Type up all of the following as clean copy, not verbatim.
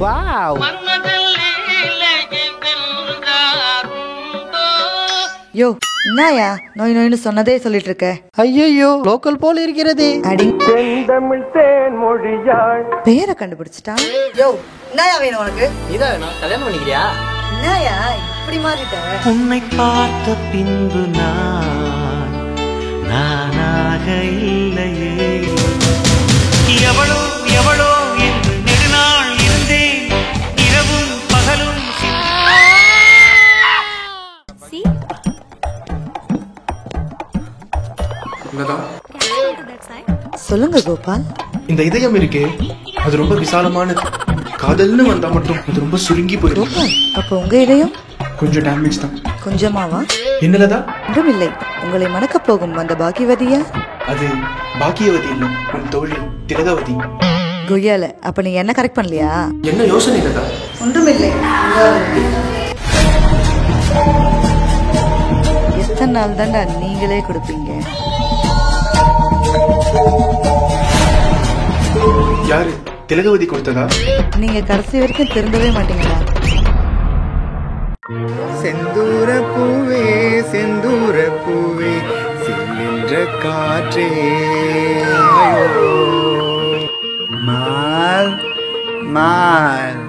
Wow. யோ என்னயா நோய் நோய்னு சொன்னதே சொல்லிட்டு இருக்க? ஐயோ லோக்கல் போல் இருக்கிறதே. பேரை கண்டுபிடிச்சிட்டான். யோ என்னயா வேணும் உனக்கு? இதான் வேணும். கல்யாணம் பண்ணிக்கிறியா? என்னயா இப்படி மாறிட்ட? உன்னை பார்த்த பின்பு நானாக இல்லையே. எவளோ எவளோ என்று நெடுநாள் இருந்தேன், இரவும் பகலும். சொல்லுங்க கோபால். இந்த இதயம் இருக்கே அது ரொம்ப விசாலமானது. காதல்னு வந்தா மட்டும் அது ரொம்ப சுருங்கி போயிடும். கோபால் அப்போ உங்க இதயம் கொஞ்சம் டேமேஜ் தான். கொஞ்சமாவா? என்னலதா? ஒன்றுமில்லை. உங்களை மணக்க போகும் அந்த பாக்கியவதியா? அது பாக்கியவதி இல்ல, உன் தோழி திலகவதி. கொய்யால அப்ப நீ என்ன கரெக்ட் பண்ணலையா? என்ன யோசனை இல்லதா? ஒன்றுமில்லை. எத்தனை நாள் தாண்டா நீங்களே கொடுப்பீங்க? யாரு? திலகவதி கொடுத்ததா? நீங்க கடைசி வரைக்கும் திருந்தவே மாட்டீங்களா? செந்தூர பூவே செந்தூர பூவே சில்லின்ற காற்றே மால் மால்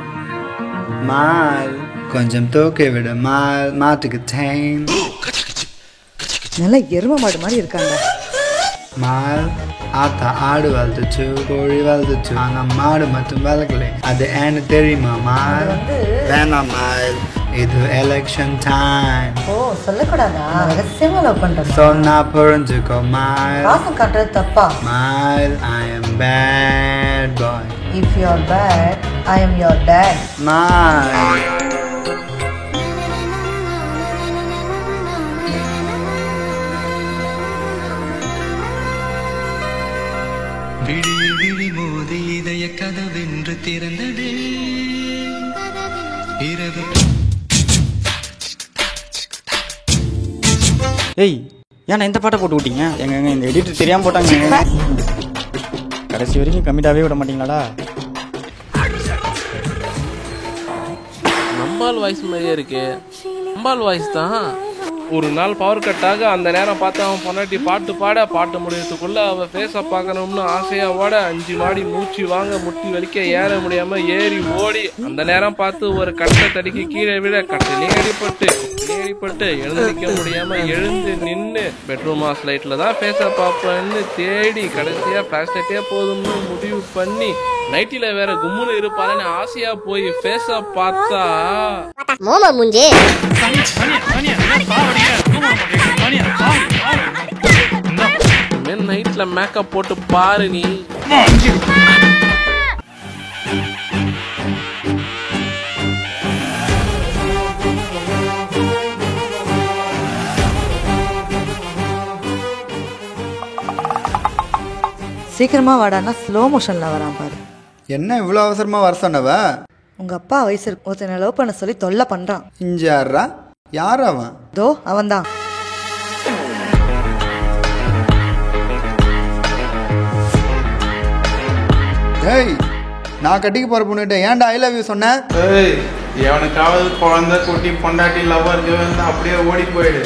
மால் கொஞ்சம் தூக்கி விட மால் மாட்டுக்கு டைம். நல்லா எரும மாடு மாதிரி இருக்காங்க. மால் ஆத்தா ஆடு வளர்த்துச்சு, கோழி வளர்த்துச்சு, ஆனா மாடு மட்டும் வளர்க்கல. அது ஏன்னு தெரியுமா மால்? வேணாம் மால், இது எலெக்ஷன் டைம். ஓ சொல்லக்கூடாதா? ரகசியமா லவ் பண்றேன். சொன்னா புரிஞ்சுக்கோ மால். பாசம் காட்டுறது தப்பா? Mall I am bad boy. If you are bad, I am your dad. Mall விழியில் விழி மோதி இதய கதவென்று திறந்தது இரவு. ஏய் ஏன்னா இந்த பாட்டை போட்டு விட்டீங்க? எங்க இந்த எடிட்டர் தெரியாம போட்டாங்க. கடைசி வரைக்கும் கம்மிட்டாவே விட மாட்டீங்களாடா? நம்பால் வாய்ஸ் மாதிரியே இருக்கு. நம்பால் வாய்ஸ் தான். ஒரு நாள் பவர் கட்டாக அந்த நேரம் பார்த்து அவன் பொண்டாட்டி பாட்டு பாட, பாட்டு முடியறதுக்குள்ள அவன் ஃபேஸை பார்க்கணும்னு ஆசையா ஓட, 5 மாடி மூச்சு வாங்க முட்டி வலிக்க ஏற முடியாம ஏறி ஓடி, அந்த நேரம் பார்த்து ஒரு கட்டை தடிக்கு கீழே விட, கட்டிலே அடிப்பட்டு எழுந்திருக்க முடியாம எழுந்து நின்று பெட்ரூம் ஹாஸ் லைட்ல தான் ஃபேஸை பார்ப்பேன்னு தேடி கடைசியா பிளாஸ்டிக்கே போதும்னு முடிவு பண்ணி, நைட்டில வேற கும்முன்னு இருப்பாருன்னு ஆசையா போய் ஃபேஸை பார்த்தா நைட்ல மேக்கப் போட்டு பாரு நீ. சீக்கிரமா வாடான்னா ஸ்லோ மோஷன்ல வரான் பாரு. என்ன இவ்வளோ அவசரமா வர சொன்னவ? உங்க அப்பா வயசு ஒருத்தனை லவ் பண்ண சொல்லி தொல்லை பண்றான். இஞ்சாரா? யார் அவன்? தோ அவன்தான். ஏய் நான் கட்டிக்க போற பொண்ணுகிட்ட ஏன்டா ஐ லவ் யூ சொன்னேன்? எவனுக்காவது குழந்தை குட்டி பொண்டாட்டி லவ்வர் அப்படியே ஓடி போயிடு.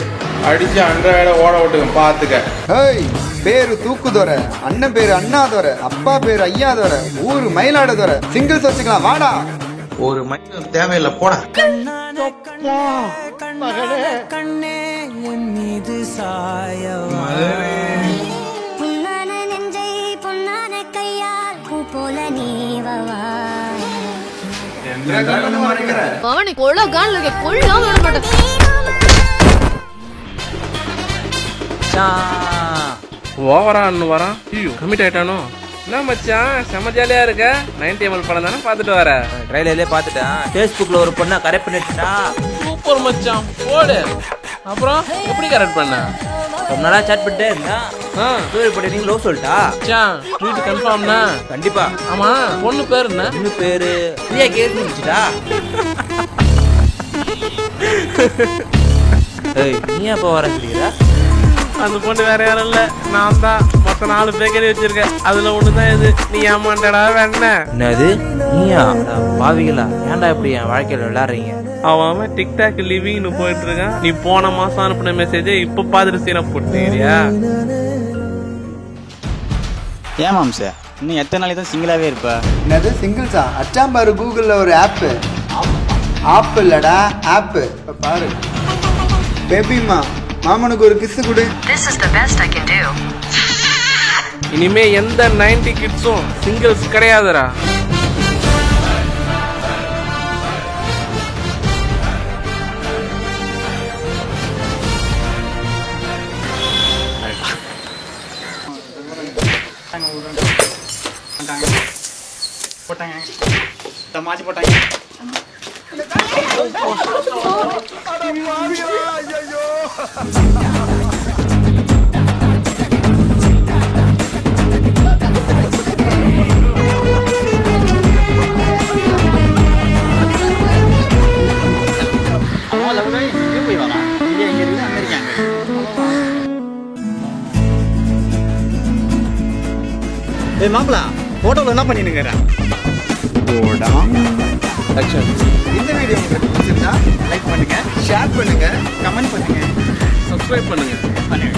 அடிச்சு அன்றாட ஓட விட்டுக்க பாத்துக்க. ஏய் பேரு தூக்குதோரை, அண்ணன் பேரு அண்ணாதோரை, அப்பா பேரு ஐயாதோரை, ஊரு மயிலாடதோரை, சிங்கிள்ஸ் வச்சுக்கலாம் வாடா. ஒரு மனிதன் தேவையில்லை போடா. கண்ணே என் மீது சாயவா. ஓவரான்னு வரான். ஐயோ கமிட் ஆயிட்டானோ? என்ன மச்சான் செம ஜாலியா இருக்க? 90 ml படம் தானே பாத்துட்டு வர? ட்ரைலர்லயே பாத்துட்டேன். ஃபேஸ்புக்ல ஒரு பொண்ணை கரெக்ட் பண்ணிட்டா. சூப்பர் மச்சான் போடு. அப்புறம் எப்படி கரெக்ட் பண்ண? ரொம்ப நாளா சாட் பண்ணிட்டே இருந்தா. ஸ்டோரி போட்டீங்க லவ் சொல்லிட்டா. மச்சான் ட்ரீட் கன்ஃபார்ம்னா? கண்டிப்பா. ஆமா பொண்ணு பேர் என்ன? பொண்ணு பேரு பிரியா கேட்டு முடிச்சுடா. ஏய் நீ அப்ப வர சொல்லிக்கிறா? அந்த பொண்ணு வேற யாரும் இல்ல, நான் தான். மொத்தம் 4 பேக்கரி வச்சிருக்கேன், அதுல ஒண்ணுதான் இது. நீ ஏமாண்டடா வேண. என்னது நீயா? பாவிகளா, ஏன்டா இப்படி என் வாழ்க்கையில விளையாடுறீங்க? அவன் டிக்டாக் லிவிங்னு போயிட்டு இருக்கான். நீ போன மாசம் அனுப்பின மெசேஜை இப்ப பாத்துட்டு சீனா போட்டுறியா? ஏன் மாம்ச இன்னும் எத்தனை நாளைக்கு தான் சிங்கிளாவே இருப்ப? என்னது சிங்கிள்ஸா? அச்சாம் பாரு கூகுளில் ஒரு ஆப்பு. ஆப் இல்லடா ஆப்பு. இப்போ பாரு பேபிமா, மாமனுக்கு ஒரு கிஸ் கொடு. இனிமே எந்த 90 கிட்ஸும் சிங்கிள்ஸ் கிடையாதுடா. போட்டாங்க மாற்றி போட்டாங்க. போய் வாங்க, இங்கே எங்க இருக்கு அமெரிக்காங்க. மாப்பிளா போட்டோவில் என்ன பண்ணினுங்கிற? இந்த வீடியோ உங்களுக்கு பிடிச்சிருந்தா லைக் பண்ணுங்க, ஷேர் பண்ணுங்க, கமெண்ட் பண்ணுங்க, சப்ஸ்கிரைப் பண்ணுங்க. பண்ணுங்க.